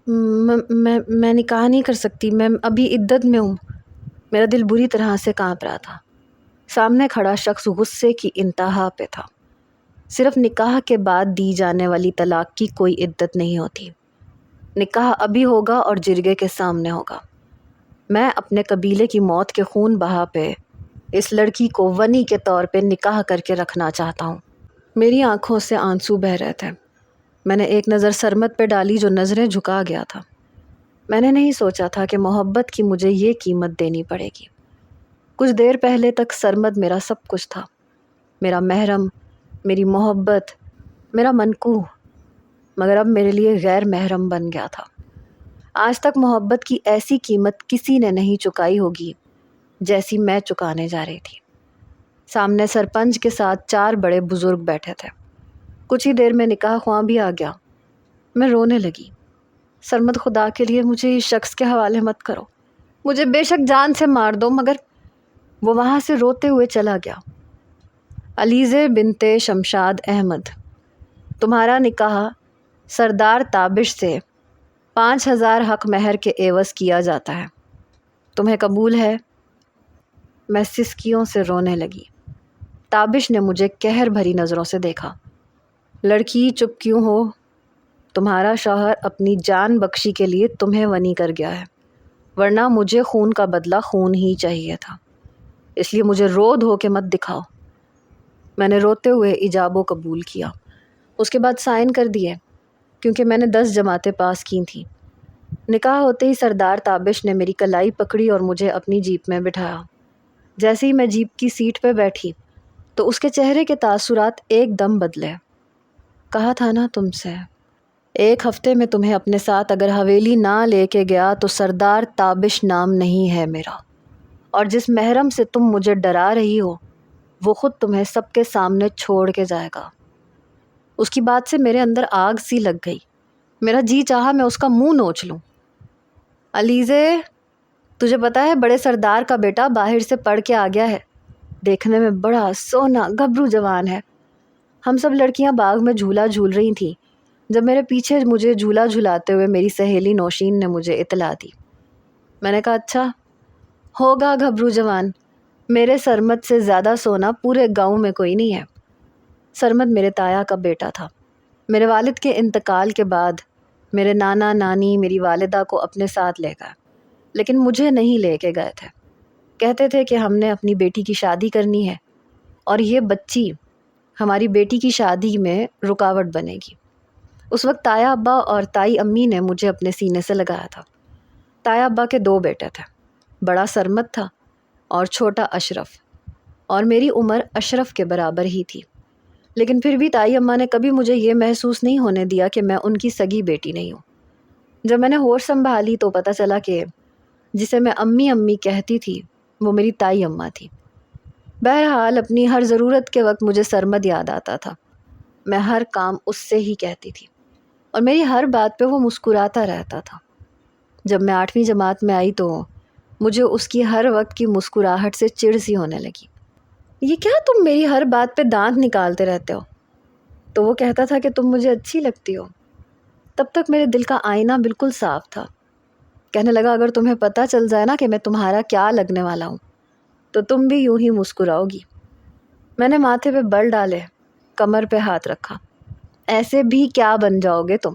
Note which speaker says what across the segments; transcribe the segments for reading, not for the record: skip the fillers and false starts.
Speaker 1: میں نکاح نہیں کر سکتی، میں ابھی عدت میں ہوں۔ میرا دل بری طرح سے کانپ رہا تھا۔ سامنے کھڑا شخص غصے کی انتہا پہ تھا۔ صرف نکاح کے بعد دی جانے والی طلاق کی کوئی عدت نہیں ہوتی۔ نکاح ابھی ہوگا اور جرگے کے سامنے ہوگا۔ میں اپنے قبیلے کی موت کے خون بہا پہ اس لڑکی کو ونی کے طور پہ نکاح کر کے رکھنا چاہتا ہوں۔ میری آنکھوں سے آنسو بہہ رہے تھے۔ میں نے ایک نظر سرمد پہ ڈالی جو نظریں جھکا گیا تھا۔ میں نے نہیں سوچا تھا کہ محبت کی مجھے یہ قیمت دینی پڑے گی۔ کچھ دیر پہلے تک سرمد میرا سب کچھ تھا، میرا محرم، میری محبت، میرا منکوہ، مگر اب میرے لیے غیر محرم بن گیا تھا۔ آج تک محبت کی ایسی قیمت کسی نے نہیں چکائی ہوگی جیسی میں چکانے جا رہی تھی۔ سامنے سرپنچ کے ساتھ 4 بڑے بزرگ بیٹھے تھے۔ کچھ ہی دیر میں نکاح خواں بھی آ گیا۔ میں رونے لگی۔ سرمد، خدا کے لیے مجھے اس شخص کے حوالے مت کرو، مجھے بے شک جان سے مار دو، مگر وہ وہاں سے روتے ہوئے چلا گیا۔ علیزے بنت شمشاد احمد، تمہارا نکاح سردار تابش سے 5000 حق مہر کے عوض کیا جاتا ہے، تمہیں قبول ہے؟ میں سسکیوں سے رونے لگی۔ تابش نے مجھے قہر بھری نظروں سے دیکھا۔ لڑکی، چپ کیوں ہو؟ تمہارا شوہر اپنی جان بخشی کے لیے تمہیں ونی کر گیا ہے، ورنہ مجھے خون کا بدلہ خون ہی چاہیے تھا، اس لیے مجھے رو دھو کے مت دکھاؤ۔ میں نے روتے ہوئے ایجاب و قبول کیا، اس کے بعد سائن کر دیے، کیونکہ میں نے 10 جماعتیں پاس کی تھیں۔ نکاح ہوتے ہی سردار تابش نے میری کلائی پکڑی اور مجھے اپنی جیپ میں بٹھایا۔ جیسے ہی میں جیپ کی سیٹ پہ بیٹھی تو اس کے چہرے کے تاثرات ایک دم بدلے۔ کہا تھا نا تم سے، 1 ہفتے میں تمہیں اپنے ساتھ اگر حویلی نہ لے کے گیا تو سردار تابش نام نہیں ہے میرا، اور جس محرم سے تم مجھے ڈرا رہی ہو وہ خود تمہیں سب کے سامنے چھوڑ کے جائے گا۔ اس کی بات سے میرے اندر آگ سی لگ گئی۔ میرا جی چاہا میں اس کا منہ نوچ لوں۔ علیزے، تجھے پتا ہے بڑے سردار کا بیٹا باہر سے پڑھ کے آ گیا ہے، دیکھنے میں بڑا سونا گبرو جوان ہے۔ ہم سب لڑکیاں باغ میں جھولا جھول رہی تھیں جب میرے پیچھے مجھے جھولا جھلاتے ہوئے میری سہیلی نوشین نے مجھے اطلاع دی۔ میں نے کہا اچھا ہوگا گھبرو جوان، میرے سرمد سے زیادہ سونا پورے گاؤں میں کوئی نہیں ہے۔ سرمد میرے تایا کا بیٹا تھا۔ میرے والد کے انتقال کے بعد میرے نانا نانی میری والدہ کو اپنے ساتھ لے گئے، لیکن مجھے نہیں لے کے گئے تھے۔ کہتے تھے کہ ہم نے اپنی بیٹی کی شادی کرنی ہے اور یہ بچی ہماری بیٹی کی شادی میں رکاوٹ بنے گی۔ اس وقت تایا ابا اور تائی امی نے مجھے اپنے سینے سے لگایا تھا۔ تایا ابا کے 2 بیٹے تھے، بڑا سرمد تھا اور چھوٹا اشرف، اور میری عمر اشرف کے برابر ہی تھی، لیکن پھر بھی تائی اماں نے کبھی مجھے یہ محسوس نہیں ہونے دیا کہ میں ان کی سگی بیٹی نہیں ہوں۔ جب میں نے ہوش سنبھالی تو پتہ چلا کہ جسے میں امی امی کہتی تھی وہ میری تائی اماں تھی۔ بہرحال اپنی ہر ضرورت کے وقت مجھے سرمد یاد آتا تھا۔ میں ہر کام اس سے ہی کہتی تھی اور میری ہر بات پہ وہ مسکراتا رہتا تھا۔ جب میں 8ویں جماعت میں آئی تو مجھے اس کی ہر وقت کی مسکراہٹ سے چڑ سی ہونے لگی۔ یہ کیا تم میری ہر بات پہ دانت نکالتے رہتے ہو؟ تو وہ کہتا تھا کہ تم مجھے اچھی لگتی ہو۔ تب تک میرے دل کا آئینہ بالکل صاف تھا۔ کہنے لگا اگر تمہیں پتہ چل جائے نا کہ میں تمہارا کیا لگنے والا ہوں تو تم بھی یوں ہی مسکراؤ گی۔ میں نے ماتھے پہ بل ڈالے، کمر پہ ہاتھ رکھا۔ ایسے بھی کیا بن جاؤ گے تم؟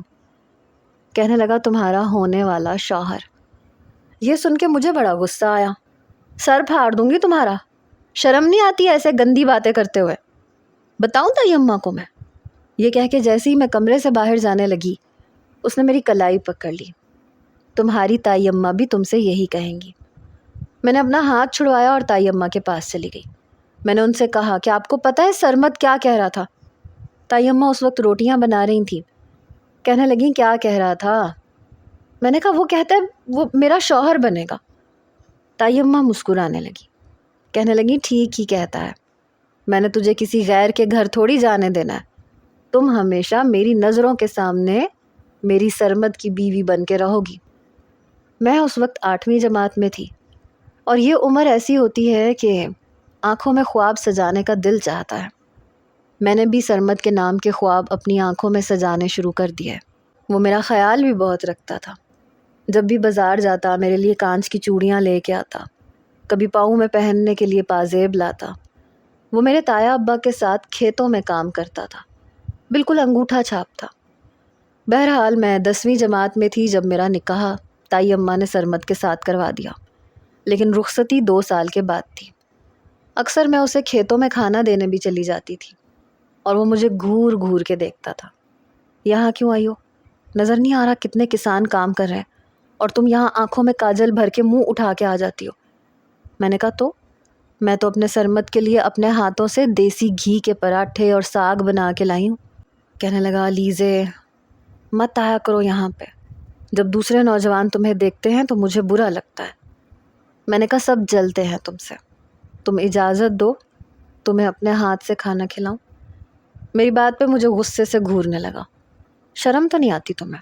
Speaker 1: کہنے لگا تمہارا ہونے والا شوہر۔ یہ سن کے مجھے بڑا غصہ آیا۔ سر پھاڑ دوں گی تمہارا، شرم نہیں آتی ایسے گندی باتیں کرتے ہوئے؟ بتاؤں تائی اماں کو میں؟ یہ کہہ کے جیسے ہی میں کمرے سے باہر جانے لگی اس نے میری کلائی پکڑ لی۔ تمہاری تائی اماں بھی تم سے یہی کہیں گی۔ میں نے اپنا ہاتھ چھڑوایا اور تائی اماں کے پاس چلی گئی۔ میں نے ان سے کہا کہ آپ کو پتہ ہے سرمد کیا کہہ رہا تھا؟ تائی اماں اس وقت روٹیاں بنا رہی تھیں۔ کہنے لگیں کیا کہہ رہا تھا؟ میں نے کہا وہ کہتا ہے وہ میرا شوہر بنے گا۔ تائی اماں مسکرانے لگی، کہنے لگیں ٹھیک ہی کہتا ہے، میں نے تجھے کسی غیر کے گھر تھوڑی جانے دینا ہے، تم ہمیشہ میری نظروں کے سامنے میری سرمد کی بیوی بن کے رہو گی۔ میں اس وقت 8ویں جماعت میں تھی اور یہ عمر ایسی ہوتی ہے کہ آنکھوں میں خواب سجانے کا دل چاہتا ہے۔ میں نے بھی سرمد کے نام کے خواب اپنی آنکھوں میں سجانے شروع کر دیے۔ وہ میرا خیال بھی بہت رکھتا تھا. جب بھی بازار جاتا میرے لیے کانچ کی چوڑیاں لے کے آتا، کبھی پاؤں میں پہننے کے لیے پازیب لاتا. وہ میرے تایا ابا کے ساتھ کھیتوں میں کام کرتا تھا، بالکل انگوٹھا چھاپ تھا. بہرحال میں 10ویں جماعت میں تھی جب میرا نکاح تائی اماں نے سرمد کے ساتھ کروا دیا، لیکن رخصتی 2 سال کے بعد تھی. اکثر میں اسے کھیتوں میں کھانا دینے بھی چلی جاتی تھی اور وہ مجھے گھور گھور کے دیکھتا تھا. یہاں کیوں آئی ہو؟ نظر نہیں آ رہا کتنے کسان کام کر رہے ہیں اور تم یہاں آنکھوں میں کاجل بھر کے منہ اٹھا کے آ جاتی ہو. میں نے کہا تو میں تو اپنے سرمد کے لیے اپنے ہاتھوں سے دیسی گھی کے پراٹھے اور ساگ بنا کے لائی ہوں. کہنے لگا لیزے مت آیا کرو یہاں پہ، جب دوسرے نوجوان تمہیں دیکھتے ہیں تو مجھے برا لگتا ہے. میں نے کہا سب جلتے ہیں تم سے، تم اجازت دو تمہیں اپنے ہاتھ سے کھانا کھلاؤں. میری بات پہ مجھے غصے سے گھورنے لگا. شرم تو نہیں آتی تمہیں؟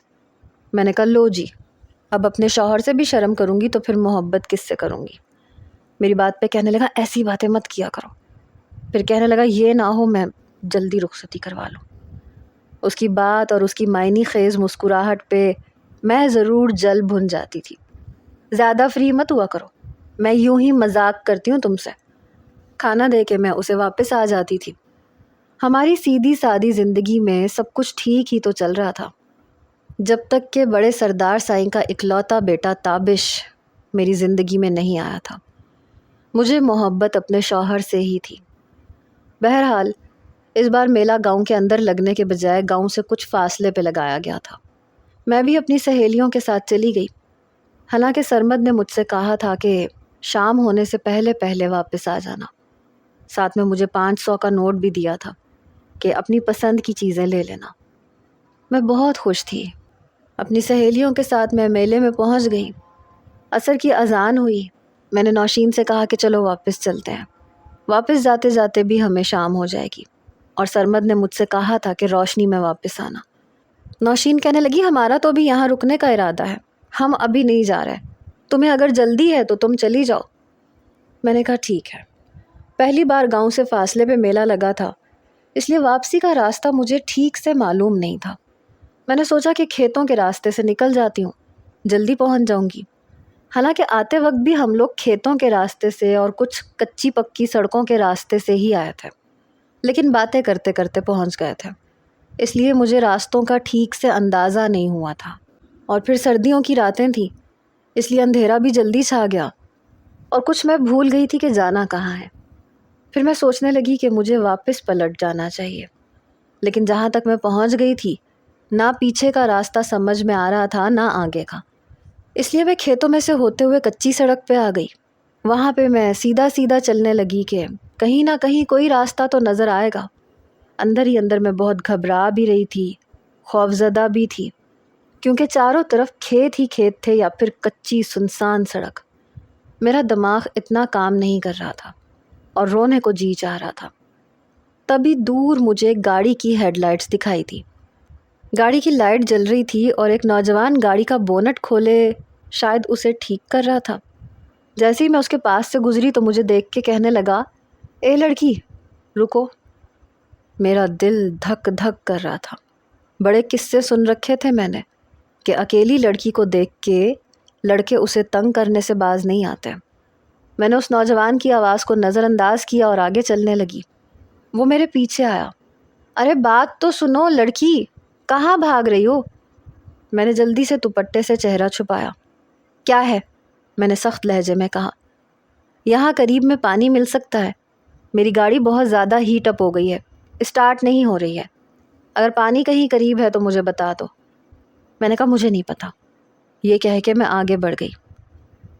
Speaker 1: میں نے کہا لو جی، اب اپنے شوہر سے بھی شرم کروں گی تو پھر محبت کس سے کروں گی. میری بات پہ کہنے لگا ایسی باتیں مت کیا کرو. پھر کہنے لگا یہ نہ ہو میں جلدی رخصتی کروا لوں. اس کی بات اور اس کی معنی خیز مسکراہٹ پہ میں ضرور جل بھن جاتی تھی. زیادہ فری مت ہوا کرو، میں یوں ہی مذاق کرتی ہوں تم سے. کھانا دے کے میں اسے واپس آ جاتی تھی. ہماری سیدھی سادی زندگی میں سب کچھ ٹھیک ہی تو چل رہا تھا، جب تک کہ بڑے سردار سائیں کا اکلوتا بیٹا تابش میری زندگی میں نہیں آیا تھا. مجھے محبت اپنے شوہر سے ہی تھی. بہرحال اس بار میلہ گاؤں کے اندر لگنے کے بجائے گاؤں سے کچھ فاصلے پہ لگایا گیا تھا. میں بھی اپنی سہیلیوں کے ساتھ چلی گئی، حالانکہ سرمد نے مجھ سے کہا تھا کہ شام ہونے سے پہلے پہلے واپس آ جانا. ساتھ میں مجھے 500 کا نوٹ بھی دیا تھا کہ اپنی پسند کی چیزیں لے لینا. میں بہت خوش تھی. اپنی سہیلیوں کے ساتھ میں میلے میں پہنچ گئی. عصر کی اذان ہوئی. میں نے نوشین سے کہا کہ چلو واپس چلتے ہیں. واپس جاتے جاتے بھی ہمیں شام ہو جائے گی، اور سرمد نے مجھ سے کہا تھا کہ روشنی میں واپس آنا. نوشین کہنے لگی ہمارا تو ابھی یہاں رکنے کا ارادہ ہے، ہم ابھی نہیں جا رہے، تمہیں اگر جلدی ہے تو تم چلی جاؤ. میں نے کہا ٹھیک ہے. پہلی بار گاؤں سے فاصلے پہ میلہ لگا تھا، اس لیے واپسی کا راستہ مجھے ٹھیک سے معلوم نہیں تھا. میں نے سوچا کہ کھیتوں کے راستے سے نکل جاتی ہوں، جلدی پہنچ جاؤں گی. حالانکہ آتے وقت بھی ہم لوگ کھیتوں کے راستے سے اور کچھ کچی پکی سڑکوں کے راستے سے ہی آئے تھے، لیکن باتیں کرتے کرتے پہنچ گئے تھے، اس لیے مجھے راستوں کا ٹھیک سے اندازہ نہیں ہوا تھا. اور پھر سردیوں کی راتیں تھیں، اس لیے اندھیرا بھی جلدی چھا گیا اور کچھ میں بھول گئی تھی کہ جانا کہاں ہے. پھر میں سوچنے لگی کہ مجھے واپس پلٹ جانا چاہیے، لیکن جہاں تک میں پہنچ گئی تھی نہ پیچھے کا راستہ سمجھ میں آ رہا تھا نہ آگے کا. اس لیے میں کھیتوں میں سے ہوتے ہوئے کچی سڑک پہ آ گئی. وہاں پہ میں سیدھا سیدھا چلنے لگی کہ کہیں نہ کہیں کوئی راستہ تو نظر آئے گا. اندر ہی اندر میں بہت گھبرا بھی رہی تھی، خوفزدہ بھی تھی، کیونکہ چاروں طرف کھیت ہی کھیت تھے یا پھر کچی سنسان سڑک. میرا دماغ اتنا کام نہیں کر رہا تھا اور رونے کو جی چاہ رہا تھا. تبھی دور مجھے گاڑی کی ہیڈ لائٹس دکھائی تھی. گاڑی کی لائٹ جل رہی تھی اور ایک نوجوان گاڑی کا بونٹ کھولے شاید اسے ٹھیک کر رہا تھا. جیسے ہی میں اس کے پاس سے گزری تو مجھے دیکھ کے کہنے لگا اے لڑکی رکو. میرا دل دھک دھک کر رہا تھا. بڑے قصے سن رکھے تھے میں نے کہ اکیلی لڑکی کو دیکھ کے لڑکے اسے تنگ کرنے سے باز نہیں آتے. میں نے اس نوجوان کی آواز کو نظر انداز کیا اور آگے چلنے لگی. وہ میرے پیچھے آیا. ارے بات تو سنو لڑکی، کہاں بھاگ رہی ہو؟ میں نے جلدی سے دوپٹے سے چہرہ چھپایا. کیا ہے؟ میں نے سخت لہجے میں کہا. یہاں قریب میں پانی مل سکتا ہے؟ میری گاڑی بہت زیادہ ہیٹ اپ ہو گئی ہے، اسٹارٹ نہیں ہو رہی ہے. اگر پانی کہیں قریب ہے تو مجھے بتا دو. میں نے کہا مجھے نہیں پتا. یہ کہہ کے میں آگے بڑھ گئی.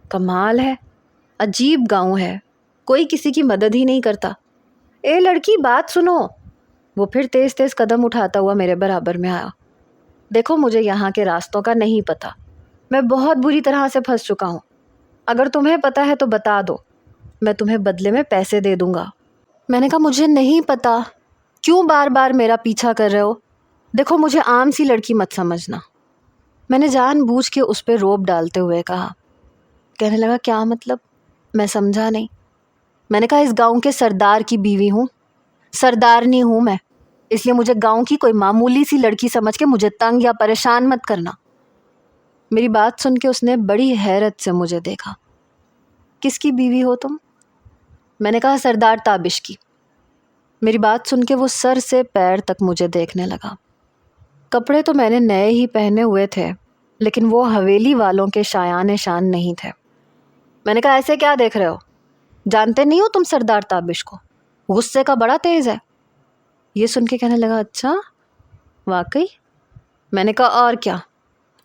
Speaker 1: کمال ہے، عجیب گاؤں ہے، کوئی کسی کی مدد ہی نہیں کرتا. اے لڑکی بات سنو. وہ پھر تیز تیز قدم اٹھاتا ہوا میرے برابر میں آیا. دیکھو مجھے یہاں کے راستوں کا نہیں پتا، میں بہت بری طرح سے پھنس چکا ہوں. اگر تمہیں پتا ہے تو بتا دو، میں تمہیں بدلے میں پیسے دے دوں گا. میں نے کہا مجھے نہیں پتا، کیوں بار بار میرا پیچھا کر رہے ہو؟ دیکھو مجھے عام سی لڑکی مت سمجھنا. میں نے جان بوجھ کے اس پہ روب ڈالتے ہوئے کہا. کہنے لگا کیا مطلب؟ میں سمجھا نہیں. میں نے کہا اس گاؤں کے سردار کی بیوی ہوں، سردارنی ہوں میں. اس لیے مجھے گاؤں کی کوئی معمولی سی لڑکی سمجھ کے مجھے تنگ یا پریشان مت کرنا۔ میری بات سن کے اس نے بڑی حیرت سے مجھے دیکھا۔ کس کی بیوی ہو تم؟ میں نے کہا سردار تابش کی۔ میری بات سن کے وہ سر سے پیر تک مجھے دیکھنے لگا۔ کپڑے تو میں نے نئے ہی پہنے ہوئے تھے، لیکن وہ حویلی والوں کے شایان شان نہیں تھے۔ میں نے کہا ایسے کیا دیکھ رہے ہو؟ جانتے نہیں ہو تم سردار تابش کو؟ غصے کا بڑا تیز ہے۔ یہ سن کے کہنے لگا اچھا واقعی؟ میں نے کہا اور کیا،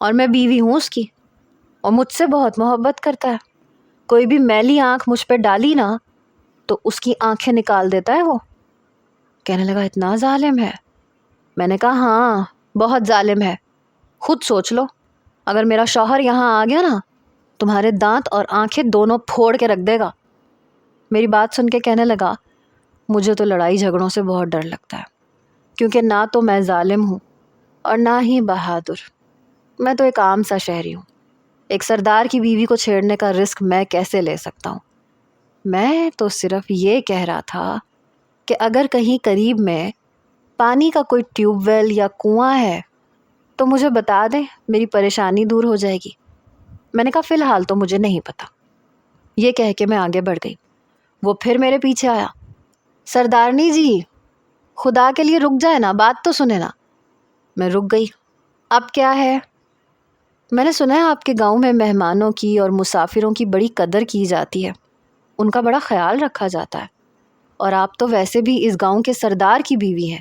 Speaker 1: اور میں بیوی ہوں اس کی، اور مجھ سے بہت محبت کرتا ہے۔ کوئی بھی میلی آنکھ مجھ پہ ڈالی نا تو اس کی آنکھیں نکال دیتا ہے وہ۔ کہنے لگا اتنا ظالم ہے؟ میں نے کہا ہاں بہت ظالم ہے۔ خود سوچ لو، اگر میرا شوہر یہاں آ گیا نا تمہارے دانت اور آنکھیں دونوں پھوڑ کے رکھ دے گا۔ میری بات سن کے کہنے لگا مجھے تو لڑائی جھگڑوں سے بہت ڈر لگتا ہے، کیونکہ نہ تو میں ظالم ہوں اور نہ ہی بہادر۔ میں تو ایک عام سا شہری ہوں۔ ایک سردار کی بیوی کو چھیڑنے کا رسک میں کیسے لے سکتا ہوں؟ میں تو صرف یہ کہہ رہا تھا کہ اگر کہیں قریب میں پانی کا کوئی ٹیوب ویل یا کنواں ہے تو مجھے بتا دیں، میری پریشانی دور ہو جائے گی۔ میں نے کہا فی الحال تو مجھے نہیں پتا۔ یہ کہہ کے میں آگے بڑھ گئی۔ وہ پھر میرے پیچھے آیا، سردارنی جی خدا کے لیے رک جائے نا، بات تو سنے نا۔ میں رک گئی۔ اب کیا ہے؟ میں نے سنا ہے آپ کے گاؤں میں مہمانوں کی اور مسافروں کی بڑی قدر کی جاتی ہے، ان کا بڑا خیال رکھا جاتا ہے، اور آپ تو ویسے بھی اس گاؤں کے سردار کی بیوی ہیں،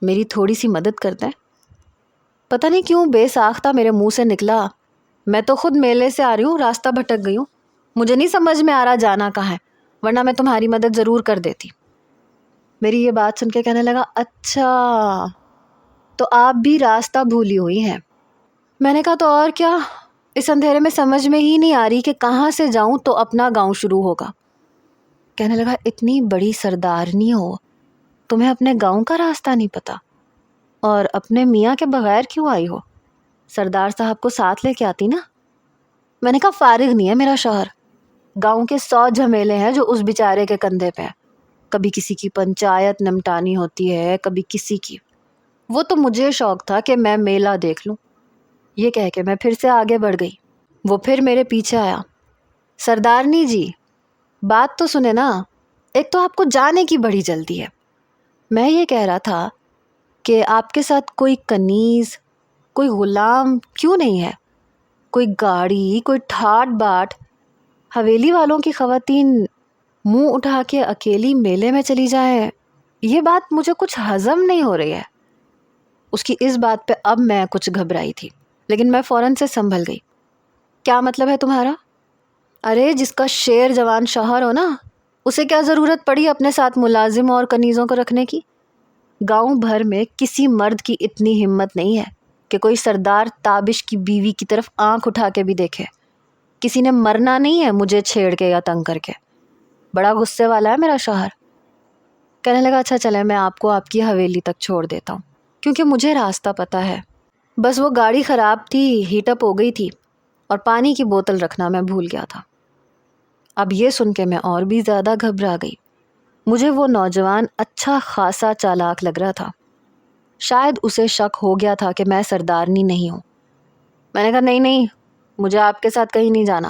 Speaker 1: میری تھوڑی سی مدد کر دیں۔ پتہ نہیں کیوں بے ساختہ میرے منہ سے نکلا، میں تو خود میلے سے آ رہی ہوں، راستہ بھٹک گئی ہوں، مجھے نہیں سمجھ میں آ رہا جانا کہاں ہے، ورنہ میں تمہاری مدد ضرور کر دیتی۔ میری یہ بات سن کے کہنے لگا اچھا تو آپ بھی راستہ بھولی ہوئی ہیں۔ میں نے کہا تو اور کیا، اس اندھیرے میں سمجھ میں ہی نہیں آ رہی کہ کہاں سے جاؤں تو اپنا گاؤں شروع ہوگا۔ کہنے لگا اتنی بڑی سردارنی ہو، تمہیں اپنے گاؤں کا راستہ نہیں پتا، اور اپنے میاں کے بغیر کیوں آئی ہو؟ سردار صاحب کو ساتھ لے کے آتی نا۔ میں نے کہا فارغ نہیں ہے میرا شوہر، گاؤں کے 100 جھمیلے ہیں جو اس بیچارے کے کندھے پہ ہیں، کبھی کسی کی پنچایت نمٹانی ہوتی ہے، کبھی کسی کی۔ وہ تو مجھے شوق تھا کہ میں میلہ دیکھ لوں۔ یہ کہہ کے میں پھر سے آگے بڑھ گئی۔ وہ پھر میرے پیچھے آیا، سردارنی جی بات تو سنے نا، ایک تو آپ کو جانے کی بڑی جلدی ہے۔ میں یہ کہہ رہا تھا کہ آپ کے ساتھ کوئی کنیز، کوئی غلام کیوں نہیں ہے؟ کوئی گاڑی، کوئی ٹھاٹ باٹ؟ حویلی والوں کی خواتین منہ اٹھا کے اکیلی میلے میں چلی جائیں، یہ بات مجھے کچھ ہضم نہیں ہو رہی ہے۔ اس کی اس بات پہ اب میں کچھ گھبرائی تھی، لیکن میں فوراً سے سنبھل گئی۔ کیا مطلب ہے تمہارا؟ ارے جس کا شیر جوان شوہر ہو نا، اسے کیا ضرورت پڑی اپنے ساتھ ملازم اور کنیزوں کو رکھنے کی؟ گاؤں بھر میں کسی مرد کی اتنی ہمت نہیں ہے کہ کوئی سردار تابش کی بیوی کی طرف آنکھ اٹھا کے بھی دیکھے۔ کسی نے مرنا نہیں ہے مجھے چھیڑ کے یا تنگ کر کے۔ بڑا غصے والا ہے میرا شوہر۔ کہنے لگا اچھا چلے میں آپ کو آپ کی حویلی تک چھوڑ دیتا ہوں، کیونکہ مجھے راستہ پتہ ہے، بس وہ گاڑی خراب تھی، ہیٹ اپ ہو گئی تھی، اور پانی کی بوتل رکھنا میں بھول گیا تھا۔ اب یہ سن کے میں اور بھی زیادہ گھبرا گئی۔ مجھے وہ نوجوان اچھا خاصا چالاک لگ رہا تھا، شاید اسے شک ہو گیا تھا کہ میں سردارنی نہیں ہوں۔ میں نے کہا نہیں مجھے آپ کے ساتھ کہیں نہیں جانا،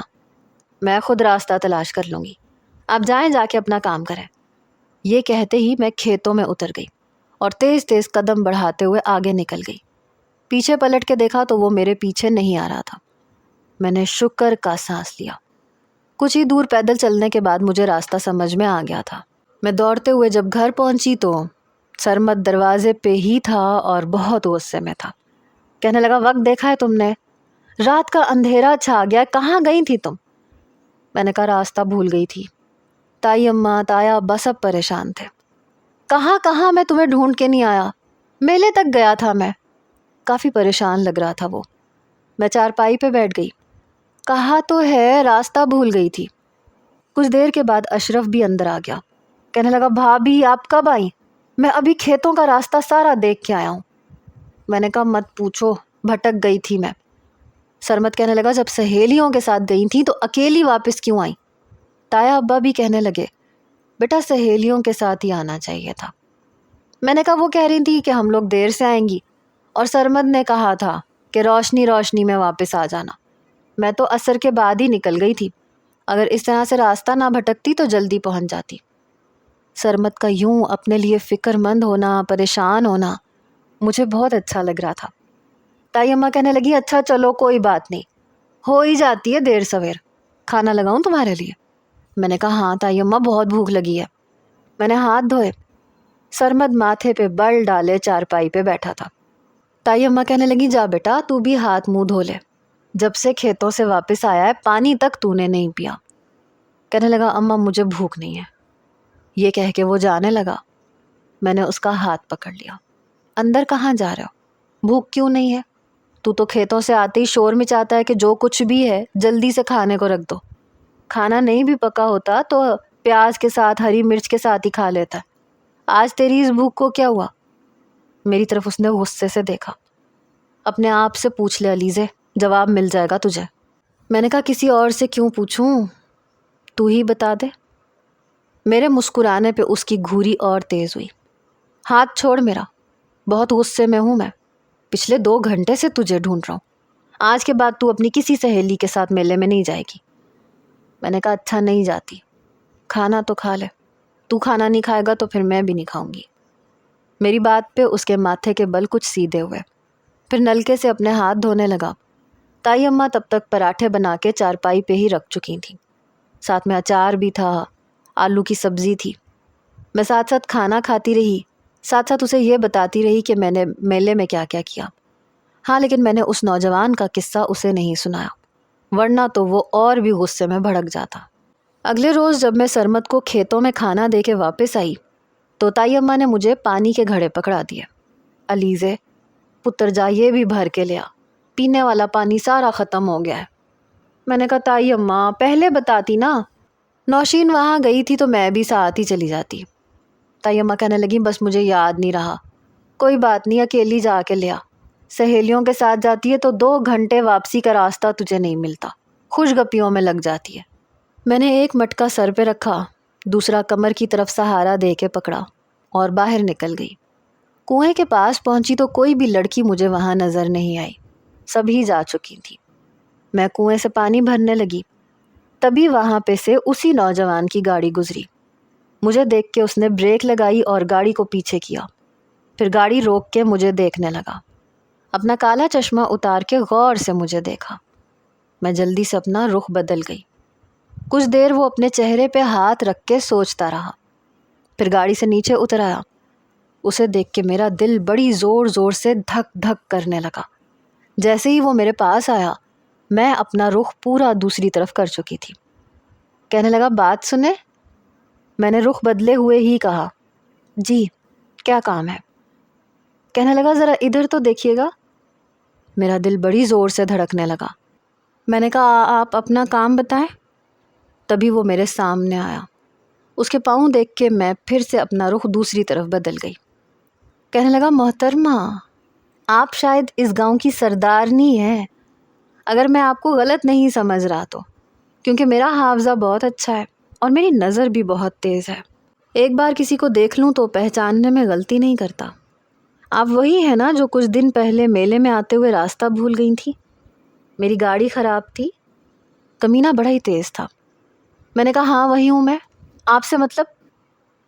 Speaker 1: میں خود راستہ تلاش کر لوں گی، آپ جائیں جا کے اپنا کام کریں۔ یہ کہتے ہی میں کھیتوں میں اتر گئی اور تیز تیز قدم بڑھاتے ہوئے آگے نکل گئی۔ پیچھے پلٹ کے دیکھا تو وہ میرے پیچھے نہیں آ رہا تھا۔ میں نے شکر کا سانس لیا۔ کچھ ہی دور پیدل چلنے کے بعد مجھے راستہ سمجھ میں آ گیا تھا۔ میں دوڑتے ہوئے جب گھر پہنچی تو سرمد دروازے پہ ہی تھا اور بہت غصے میں تھا۔ کہنے لگا وقت دیکھا ہے تم نے؟ رات کا اندھیرا چھا گیا، کہاں گئی تھی تم؟ میں نے کہا راستہ بھول گئی تھی، تائی اماں تایا ابا سب پریشان تھے، کہاں میں تمہیں ڈھونڈ کے نہیں آیا، میلے تک گیا تھا میں۔ کافی پریشان لگ رہا تھا وہ۔ میں چارپائی پہ بیٹھ گئی۔ کہا تو ہے راستہ بھول گئی تھی۔ کچھ دیر کے بعد اشرف بھی اندر آ گیا۔ کہنے لگا بھابھی آپ کب آئیں؟ میں ابھی کھیتوں کا راستہ سارا دیکھ کے آیا ہوں۔ میں نے کہا مت پوچھو، بھٹک گئی تھی میں۔ سرمد کہنے لگا جب سہیلیوں کے ساتھ گئی تھی تو اکیلی واپس کیوں آئیں؟ تایا ابا بھی کہنے لگے بیٹا سہیلیوں کے ساتھ ہی آنا چاہیے تھا۔ میں نے کہا وہ کہہ رہی تھی کہ ہم لوگ دیر سے آئیں گی اور سرمد نے کہا تھا کہ روشنی روشنی میں واپس آ جانا۔ میں تو عصر کے بعد ہی نکل گئی تھی، اگر اس طرح سے راستہ نہ بھٹکتی تو جلدی پہنچ جاتی۔ سرمد کا یوں اپنے لیے فکر مند ہونا، پریشان ہونا مجھے بہت اچھا لگ رہا تھا۔ تائی اماں کہنے لگی اچھا چلو کوئی بات نہیں، ہو ہی جاتی ہے دیر سویر، کھانا لگاؤں تمہارے لیے؟ میں نے کہا ہاں تائی اماں بہت بھوک لگی ہے۔ میں نے ہاتھ دھوئے۔ سرمد ماتھے پہ بل ڈالے چارپائی پہ بیٹھا تھا۔ تائی اماں کہنے لگی جا بیٹا تو بھی ہاتھ منہ دھو لے، جب سے کھیتوں سے واپس آیا ہے پانی تک تو نے نہیں پیا۔ کہنے لگا اماں مجھے بھوک نہیں ہے، یہ کہہ کے وہ جانے لگا۔ میں نے اس کا ہاتھ پکڑ لیا۔ اندر کہاں جا رہے ہو؟ بھوک کیوں نہیں ہے؟ تو کھیتوں سے آتے ہی شور مچاتا ہے کہ جو کچھ بھی ہے جلدی سے کھانے کو رکھ دو۔ کھانا نہیں بھی پکا ہوتا تو پیاز کے ساتھ ہری مرچ کے ساتھ ہی کھا لیتا ہے۔ آج تیری اس بھوک کو کیا ہوا؟ میری طرف اس نے غصے سے دیکھا۔ اپنے آپ سے پوچھ لے علیزے، جواب مل جائے گا تجھے۔ میں نے کہا کسی اور سے کیوں پوچھوں، تو ہی بتا دے۔ میرے مسکرانے پہ اس کی گھوری اور تیز ہوئی۔ ہاتھ چھوڑ میرا، بہت غصے میں ہوں میں، پچھلے 2 گھنٹے سے تجھے ڈھونڈ رہا ہوں۔ آج کے بعد تو اپنی کسی سہیلی کے ساتھ میلے میں نہیں جائے گی۔ میں نے کہا اچھا نہیں جاتی، کھانا تو کھا لے، تو کھانا نہیں کھائے گا تو پھر میں بھی نہیں کھاؤں گی۔ میری بات پہ اس کے ماتھے کے بل کچھ سیدھے ہوئے، پھر نلکے سے اپنے ہاتھ دھونے لگا۔ تائی اماں تب تک پراٹھے بنا کے چارپائی پہ ہی رکھ چکی تھیں، ساتھ میں اچار بھی تھا، آلو کی سبزی تھی۔ میں ساتھ ساتھ کھانا کھاتی رہی، ساتھ ساتھ اسے یہ بتاتی رہی کہ میں نے میلے میں کیا کیا کیا۔ ہاں لیکن میں نے اس نوجوان کا قصہ اسے نہیں سنایا، ورنہ تو وہ اور بھی غصے میں بھڑک جاتا۔ اگلے روز جب میں سرمد کو کھیتوں میں کھانا دے کے واپس آئی تو تائی اماں نے مجھے پانی کے گھڑے پکڑا دیے۔ علیزے پتر جا یہ بھی بھر کے لیا، پینے والا پانی سارا ختم ہو گیا ہے۔ میں نے کہا تائی اماں پہلے بتاتی نا، نوشین وہاں گئی تھی تو میں بھی ساتھ ہی چلی جاتی۔ تائی اماں کہنے لگی بس مجھے یاد نہیں رہا، کوئی بات نہیں اکیلی جا کے لیا، سہیلیوں کے ساتھ جاتی ہے تو 2 گھنٹے واپسی کا راستہ تجھے نہیں ملتا، خوش گپیوں میں لگ جاتی ہے۔ میں نے ایک مٹکا سر پہ رکھا، دوسرا کمر کی طرف سہارا دے کے پکڑا اور باہر نکل گئی۔ کنویں کے پاس پہنچی تو کوئی بھی لڑکی مجھے وہاں نظر نہیں آئی، سبھی جا چکی تھی۔ میں کنویں سے پانی بھرنے لگی، تبھی وہاں پہ سے اسی نوجوان کی گاڑی گزری۔ مجھے دیکھ کے اس نے بریک لگائی اور گاڑی کو پیچھے کیا، پھر گاڑی روک کے مجھے دیکھنے لگا۔ اپنا کالا چشمہ اتار کے غور سے مجھے دیکھا۔ میں جلدی سے اپنا رخ بدل گئی۔ کچھ دیر وہ اپنے چہرے پہ ہاتھ رکھ کے سوچتا رہا، پھر گاڑی سے نیچے اتر آیا۔ اسے دیکھ کے میرا دل بڑی زور زور سے دھک دھک کرنے لگا۔ جیسے ہی وہ میرے پاس آیا میں اپنا رخ پورا دوسری طرف کر چکی تھی۔ کہنے لگا بات سنے؟ میں نے رخ بدلے ہوئے ہی کہا جی کیا کام ہے؟ کہنے لگا ذرا ادھر تو دیکھیے گا۔ میرا دل بڑی زور سے دھڑکنے لگا۔ میں نے کہا آپ اپنا کام بتائیں۔ تبھی وہ میرے سامنے آیا۔ اس کے پاؤں دیکھ کے میں پھر سے اپنا رخ دوسری طرف بدل گئی۔ کہنے لگا محترمہ آپ شاید اس گاؤں کی سردارنی ہیں، اگر میں آپ کو غلط نہیں سمجھ رہا تو، کیونکہ میرا حافظہ بہت اچھا ہے اور میری نظر بھی بہت تیز ہے، ایک بار کسی کو دیکھ لوں تو پہچاننے میں غلطی نہیں کرتا۔ آپ وہی ہیں نا جو کچھ دن پہلے میلے میں آتے ہوئے راستہ بھول گئی تھی؟ میری گاڑی خراب تھی، کمینہ بڑا ہی تیز تھا۔ میں نے کہا ہاں وہی ہوں میں، آپ سے مطلب؟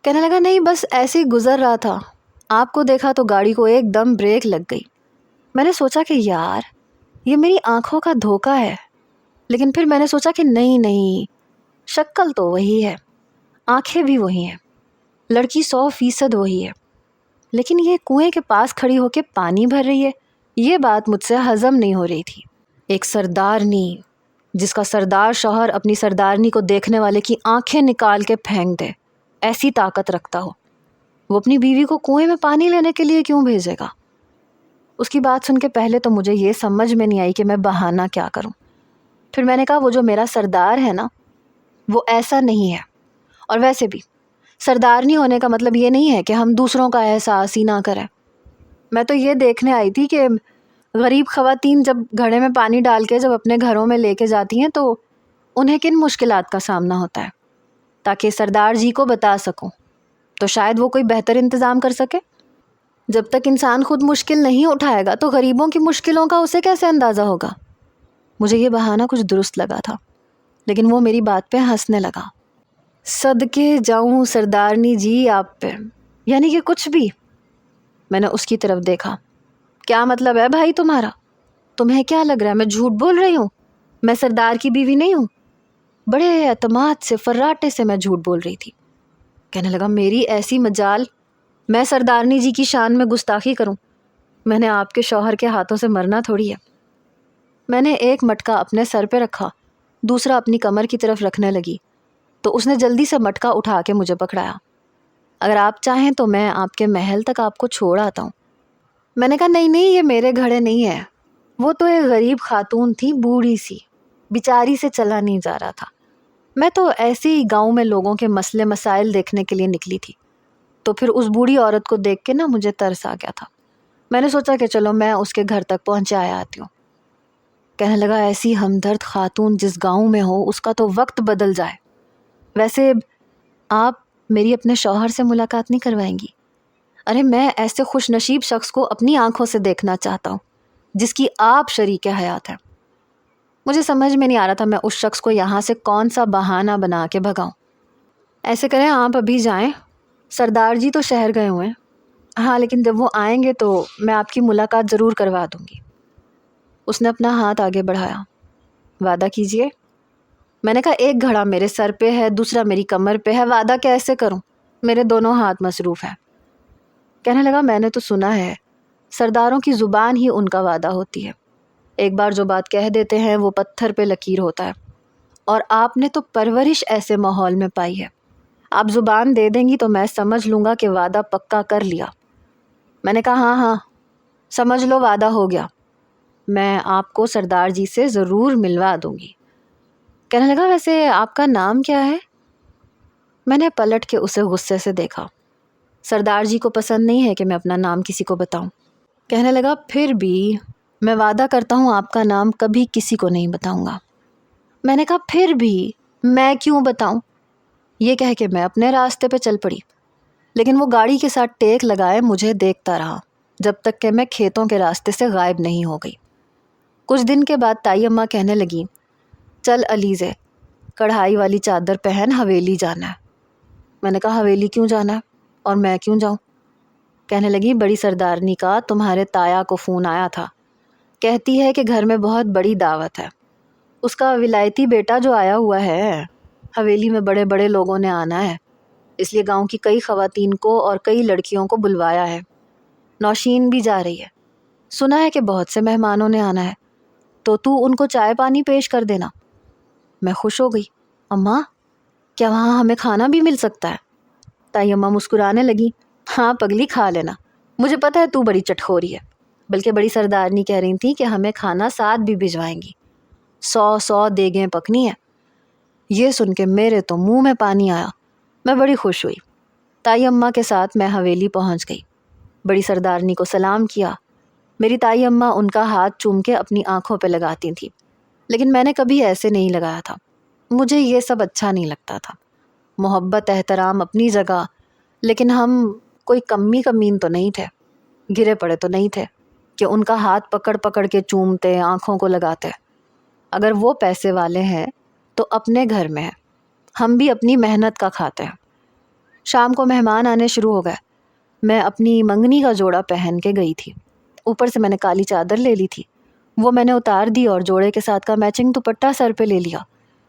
Speaker 1: کہنے لگا نہیں بس ایسے ہی گزر رہا تھا، آپ کو دیکھا تو گاڑی کو ایک دم بریک لگ گئی۔ میں نے سوچا کہ یار یہ میری آنکھوں کا دھوکہ ہے، لیکن پھر میں نے سوچا کہ نہیں شکل تو وہی ہے، آنکھیں بھی وہی ہیں، لڑکی 100% وہی ہے، لیکن یہ کنویں کے پاس کھڑی ہو کے پانی بھر رہی ہے، یہ بات مجھ سے ہضم نہیں ہو رہی تھی۔ ایک سردارنی جس کا سردار شوہر اپنی سردارنی کو دیکھنے والے کی آنکھیں نکال کے پھینک دے، ایسی طاقت رکھتا ہو، وہ اپنی بیوی کو کنویں میں پانی لینے کے لیے کیوں بھیجے گا؟ اس کی بات سن کے پہلے تو مجھے یہ سمجھ میں نہیں آئی کہ میں بہانہ کیا کروں۔ پھر میں نے کہا وہ جو میرا سردار ہے نا وہ ایسا نہیں ہے، اور ویسے بھی سردارنی ہونے کا مطلب یہ نہیں ہے کہ ہم دوسروں کا احساس ہی نہ کریں۔ میں تو یہ دیکھنے آئی تھی کہ غریب خواتین جب گھڑے میں پانی ڈال کے جب اپنے گھروں میں لے کے جاتی ہیں تو انہیں کن مشکلات کا سامنا ہوتا ہے، تاکہ سردار جی کو بتا سکوں تو شاید وہ کوئی بہتر انتظام کر سکے۔ جب تک انسان خود مشکل نہیں اٹھائے گا تو غریبوں کی مشکلوں کا اسے کیسے اندازہ ہوگا؟ مجھے یہ بہانہ کچھ درست لگا تھا، لیکن وہ میری بات پہ ہنسنے لگا۔ صدقے جاؤں سردارنی جی آپ پہ، یعنی کہ کچھ بھی؟ میں نے اس کی طرف دیکھا۔ کیا مطلب ہے بھائی تمہارا؟ تمہیں کیا لگ رہا ہے میں جھوٹ بول رہی ہوں؟ میں سردار کی بیوی نہیں ہوں؟ بڑے اعتماد سے، فراٹے سے میں جھوٹ بول رہی تھی۔ کہنے لگا میری ایسی مجال، میں سردارنی جی کی شان میں گستاخی کروں؟ میں نے آپ کے شوہر کے ہاتھوں سے مرنا تھوڑی ہے۔ میں نے ایک مٹکا اپنے سر پہ رکھا، دوسرا اپنی کمر کی طرف رکھنے لگی تو اس نے جلدی سے مٹکا اٹھا کے مجھے پکڑایا۔ اگر آپ چاہیں تو میں آپ کے محل تک آپ کو چھوڑ آتا ہوں۔ میں نے کہا نہیں یہ میرے گھڑے نہیں ہے، وہ تو ایک غریب خاتون تھی، بوڑھی سی، بیچاری سے چلا نہیں جا رہا تھا۔ میں تو ایسے ہی گاؤں میں لوگوں کے مسئلے مسائل دیکھنے کے لیے نکلی تھی، تو پھر اس بوڑھی عورت کو دیکھ کے مجھے ترس آ گیا تھا۔ میں نے سوچا کہ چلو میں اس کے گھر تک پہنچایا آتی ہوں۔ کہنے لگا ایسی ہمدرد خاتون جس گاؤں میں ہو اس کا تو وقت بدل جائے۔ ویسے آپ میری اپنے شوہر سے ملاقات نہیں کروائیں گی؟ ارے میں ایسے خوش نصیب شخص کو اپنی آنکھوں سے دیکھنا چاہتا ہوں جس کی آپ شریک حیات ہیں۔ مجھے سمجھ میں نہیں آ رہا تھا میں اس شخص کو یہاں سے کون سا بہانہ بنا کے بھگاؤں۔ ایسے کریں آپ ابھی جائیں، سردار جی تو شہر گئے ہوئے ہیں، ہاں لیکن جب وہ آئیں گے تو میں آپ کی ملاقات ضرور کروا دوں گی۔ اس نے اپنا ہاتھ آگے بڑھایا۔ وعدہ کیجئے۔ میں نے کہا ایک گھڑا میرے سر پہ ہے، دوسرا میری کمر پہ ہے، وعدہ کیسے کروں؟ میرے دونوں ہاتھ مصروف ہیں۔ کہنے لگا میں نے تو سنا ہے سرداروں کی زبان ہی ان کا وعدہ ہوتی ہے، ایک بار جو بات کہہ دیتے ہیں وہ پتھر پہ لکیر ہوتا ہے، اور آپ نے تو پرورش ایسے ماحول میں پائی ہے، آپ زبان دے دیں گی تو میں سمجھ لوں گا کہ وعدہ پکا کر لیا۔ میں نے کہا ہاں سمجھ لو وعدہ ہو گیا، میں آپ کو سردار جی سے ضرور ملوا دوں گی۔ کہنے لگا ویسے آپ کا نام کیا ہے؟ میں نے پلٹ کے اسے غصے سے دیکھا۔ سردار جی کو پسند نہیں ہے کہ میں اپنا نام کسی کو بتاؤں۔ کہنے لگا پھر بھی میں وعدہ کرتا ہوں آپ کا نام کبھی کسی کو نہیں بتاؤں گا۔ میں نے کہا پھر بھی میں کیوں بتاؤں؟ یہ کہہ کے میں اپنے راستے پہ چل پڑی، لیکن وہ گاڑی کے ساتھ ٹیک لگائے مجھے دیکھتا رہا جب تک کہ میں کھیتوں کے راستے سے غائب نہیں ہو گئی۔ کچھ دن کے بعد تائی اماں کہنے لگی چل علیزے کڑھائی والی چادر پہن، حویلی جانا ہے۔ میں نے کہا حویلی کیوں جانا ہے اور میں کیوں جاؤں؟ کہنے لگی بڑی سردارنی کا تمہارے تایا کو فون آیا تھا، کہتی ہے کہ گھر میں بہت بڑی دعوت ہے، اس کا ولایتی بیٹا جو آیا ہوا ہے، حویلی میں بڑے بڑے لوگوں نے آنا ہے، اس لیے گاؤں کی کئی خواتین کو اور کئی لڑکیوں کو بلوایا ہے، نوشین بھی جا رہی ہے، سنا ہے کہ بہت سے مہمانوں نے آنا ہے، تو ان کو چائے پانی پیش کر دینا۔ میں خوش ہو گئی۔ اماں کیا وہاں ہمیں کھانا بھی مل سکتا ہے؟ تائی اماں مسکرانے لگی، ہاں پگلی کھا لینا، مجھے پتہ ہے تو بڑی چٹخوری ہے، بلکہ بڑی سردارنی کہہ رہی تھی کہ ہمیں کھانا ساتھ بھی بھجوائیں گی، 100 دیگیں پکنی ہیں۔ یہ سن کے میرے تو منہ میں پانی آیا، میں بڑی خوش ہوئی۔ تائی اماں کے ساتھ میں حویلی پہنچ گئی، بڑی سردارنی کو سلام کیا۔ میری تائی اماں ان کا ہاتھ چوم کے اپنی آنکھوں پہ لگاتی تھیں، لیکن میں نے کبھی ایسے نہیں لگایا تھا، مجھے یہ سب اچھا نہیں لگتا تھا۔ محبت احترام اپنی جگہ، لیکن ہم کوئی کمی کمین تو نہیں تھے، گرے پڑے تو نہیں تھے کہ ان کا ہاتھ پکڑ پکڑ کے چومتے، آنکھوں کو لگاتے۔ اگر وہ پیسے والے ہیں تو اپنے گھر میں ہیں، ہم بھی اپنی محنت کا کھاتے ہیں۔ شام کو مہمان آنے شروع ہو گئے۔ میں اپنی منگنی کا جوڑا پہن کے گئی تھی، اوپر سے میں نے کالی چادر لے لی تھی، وہ میں نے اتار دی اور جوڑے کے ساتھ کا میچنگ دوپٹہ سر پہ لے لیا،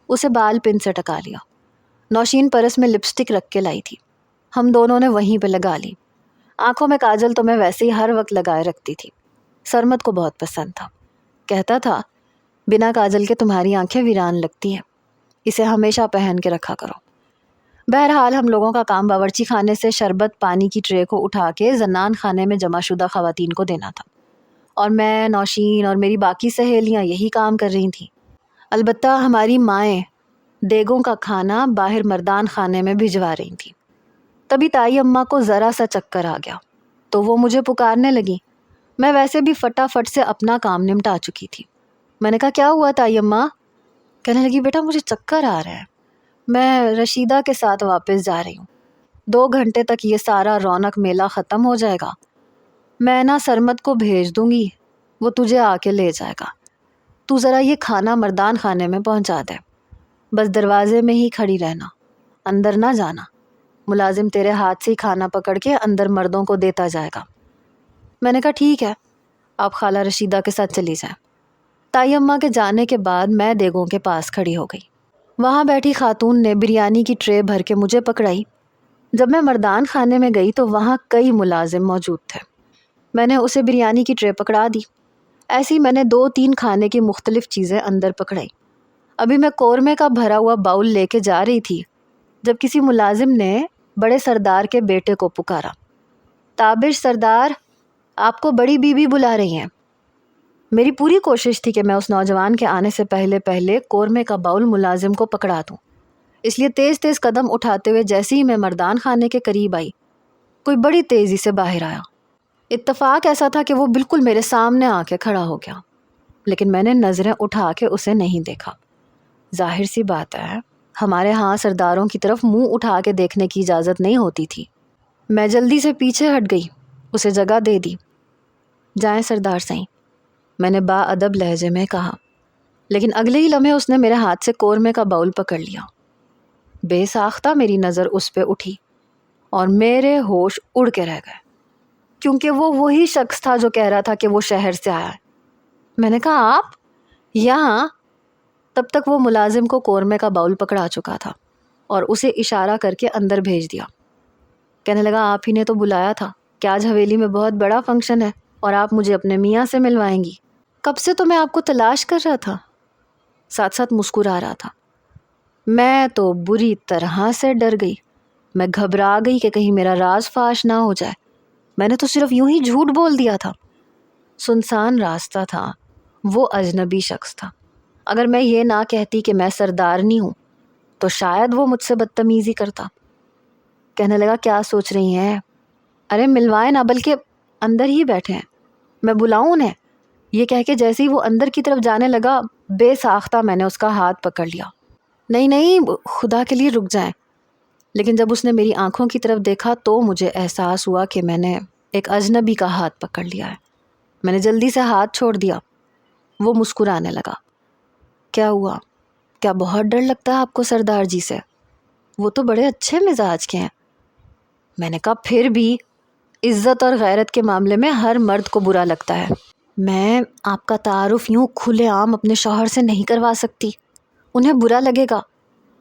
Speaker 1: اسے بال پن سے ٹکا لیا۔ نوشین پرس میں لپسٹک رکھ کے لائی تھی، ہم دونوں نے وہیں پہ لگا لی۔ آنکھوں میں کاجل تو میں ویسے ہی ہر وقت لگائے رکھتی تھی، سرمد کو بہت پسند تھا، کہتا تھا بنا کاجل کے تمہاری آنکھیں ویران لگتی ہیں، اسے ہمیشہ پہن کے رکھا کرو۔ بہرحال ہم لوگوں کا کام باورچی خانے سے شربت پانی کی ٹرے کو اٹھا کے زنان خانے میں جمع شدہ خواتین کو دینا تھا، اور میں، نوشین اور میری باقی سہیلیاں یہی کام کر رہی تھیں۔ البتہ ہماری مائیں دیگوں کا کھانا باہر مردان خانے میں بھجوا رہی تھیں۔ تبھی تائی اماں کو ذرا سا چکر آ گیا تو وہ مجھے پکارنے لگی۔ میں ویسے بھی فٹافٹ سے اپنا کام نمٹا چکی تھی۔ میں نے کہا کیا ہوا تائی اماں؟ کہنے لگی بیٹا مجھے چکر آ رہا ہے، میں رشیدہ کے ساتھ واپس جا رہی ہوں، 2 گھنٹے تک یہ سارا رونق میلہ ختم ہو جائے گا، میں نا سرمد کو بھیج دوں گی، وہ تجھے آ کے لے جائے گا، تو ذرا یہ کھانا مردان خانے میں پہنچا دے، بس دروازے میں ہی کھڑی رہنا، اندر نہ جانا، ملازم تیرے ہاتھ سے ہی کھانا پکڑ کے اندر مردوں کو دیتا جائے گا۔ میں نے کہا ٹھیک ہے، آپ خالہ رشیدہ کے ساتھ چلی جائیں۔ تائی اماں کے جانے کے بعد میں دیگوں کے پاس کھڑی ہو گئی۔ وہاں بیٹھی خاتون نے بریانی کی ٹرے بھر کے مجھے پکڑائی۔ جب میں مردان خانے میں گئی تو وہاں کئی ملازم موجود تھے۔ میں نے اسے بریانی کی ٹرے پکڑا دی۔ ایسی میں نے 2-3 کھانے کی مختلف چیزیں اندر پکڑائی۔ ابھی میں قورمے کا بھرا ہوا باؤل لے کے جا رہی تھی جب کسی ملازم نے بڑے سردار کے بیٹے کو پکارا، تابش سردار، آپ کو بڑی بی بی بلا رہی ہیں۔ میری پوری کوشش تھی کہ میں اس نوجوان کے آنے سے پہلے قورمے کا باؤل ملازم کو پکڑا دوں، اس لیے تیز تیز قدم اٹھاتے ہوئے جیسے ہی میں مردان خانے کے قریب آئی، کوئی بڑی تیزی سے باہر آیا۔ اتفاق ایسا تھا کہ وہ بالکل میرے سامنے آ کے کھڑا ہو گیا، لیکن میں نے نظریں اٹھا کے اسے نہیں دیکھا۔ ظاہر سی بات ہے، ہمارے ہاں سرداروں کی طرف منہ اٹھا کے دیکھنے کی اجازت نہیں ہوتی تھی۔ میں جلدی سے پیچھے ہٹ گئی، اسے جگہ دے دی۔ جائیں سردار سائیں، میں نے با ادب لہجے میں کہا، لیکن اگلے ہی لمحے اس نے میرے ہاتھ سے قورمے کا باؤل پکڑ لیا۔ بے ساختہ میری نظر اس پہ اٹھی اور میرے ہوش اڑ کے رہ گئے، کیونکہ وہ وہی شخص تھا جو کہہ رہا تھا کہ وہ شہر سے آیا ہے۔ میں نے کہا آپ یہاں؟ تب تک وہ ملازم کو قورمے کا باؤل پکڑا چکا تھا اور اسے اشارہ کر کے اندر بھیج دیا۔ کہنے لگا آپ ہی نے تو بلایا تھا کہ آج حویلی میں بہت بڑا فنکشن ہے اور آپ مجھے اپنے میاں سے ملوائیں گی۔ کب سے تو میں آپ کو تلاش کر رہا تھا۔ ساتھ ساتھ مسکرا رہا تھا۔ میں تو بری طرح سے ڈر گئی، میں گھبرا گئی کہ کہیں میرا راز فاش نہ ہو جائے۔ میں نے تو صرف یوں ہی جھوٹ بول دیا تھا۔ سنسان راستہ تھا، وہ اجنبی شخص تھا۔ اگر میں یہ نہ کہتی کہ میں سردارنی ہوں تو شاید وہ مجھ سے بدتمیزی کرتا۔ کہنے لگا کیا سوچ رہی ہیں؟ ارے ملوائے نہ، بلکہ اندر ہی بیٹھے ہیں، میں بلاؤں انہیں؟ یہ کہہ کے جیسے ہی وہ اندر کی طرف جانے لگا، بے ساختہ میں نے اس کا ہاتھ پکڑ لیا۔ نہیں نہیں، خدا کے لیے رک جائیں۔ لیکن جب اس نے میری آنکھوں کی طرف دیکھا تو مجھے احساس ہوا کہ میں نے ایک اجنبی کا ہاتھ پکڑ لیا ہے۔ میں نے جلدی سے ہاتھ چھوڑ دیا۔ وہ مسکرانے لگا۔ کیا ہوا؟ کیا بہت ڈر لگتا ہے آپ کو سردار جی سے؟ وہ تو بڑے اچھے مزاج کے ہیں۔ میں نے کہا پھر بھی عزت اور غیرت کے معاملے میں ہر مرد کو برا لگتا ہے۔ میں آپ کا تعارف یوں کھلے عام اپنے شوہر سے نہیں کروا سکتی، انہیں برا لگے گا،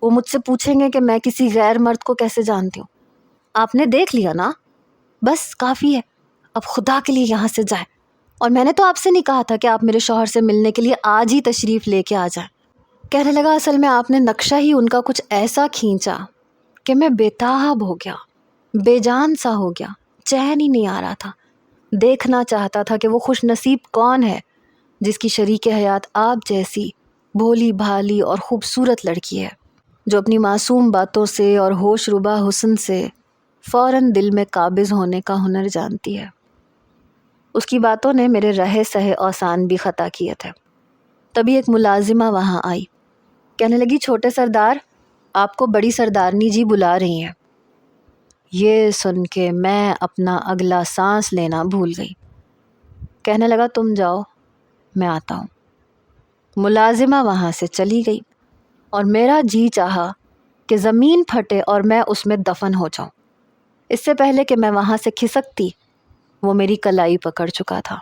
Speaker 1: وہ مجھ سے پوچھیں گے کہ میں کسی غیر مرد کو کیسے جانتی ہوں۔ آپ نے دیکھ لیا نا، بس کافی ہے، اب خدا کے لیے یہاں سے جائیں۔ اور میں نے تو آپ سے نہیں کہا تھا کہ آپ میرے شوہر سے ملنے کے لیے آج ہی تشریف لے کے آ جائیں۔ کہنے لگا اصل میں آپ نے نقشہ ہی ان کا کچھ ایسا کھینچا کہ میں بےتاب ہو گیا، بے جان سا ہو گیا، چین ہی نہیں آ رہا تھا۔ دیکھنا چاہتا تھا کہ وہ خوش نصیب کون ہے جس کی شریک حیات آپ جیسی بھولی بھالی اور خوبصورت لڑکی ہے، جو اپنی معصوم باتوں سے اور ہوش ربا حسن سے فوراً دل میں قابض ہونے کا ہنر جانتی ہے۔ اس کی باتوں نے میرے رہے سہے اوسان بھی خطا کیے تھے۔ تبھی ایک ملازمہ وہاں آئی، کہنے لگی چھوٹے سردار، آپ کو بڑی سردارنی جی بلا رہی ہیں۔ یہ سن کے میں اپنا اگلا سانس لینا بھول گئی۔ کہنے لگا تم جاؤ، میں آتا ہوں۔ ملازمہ وہاں سے چلی گئی اور میرا جی چاہا کہ زمین پھٹے اور میں اس میں دفن ہو جاؤں۔ اس سے پہلے کہ میں وہاں سے کھسکتی، وہ میری کلائی پکڑ چکا تھا۔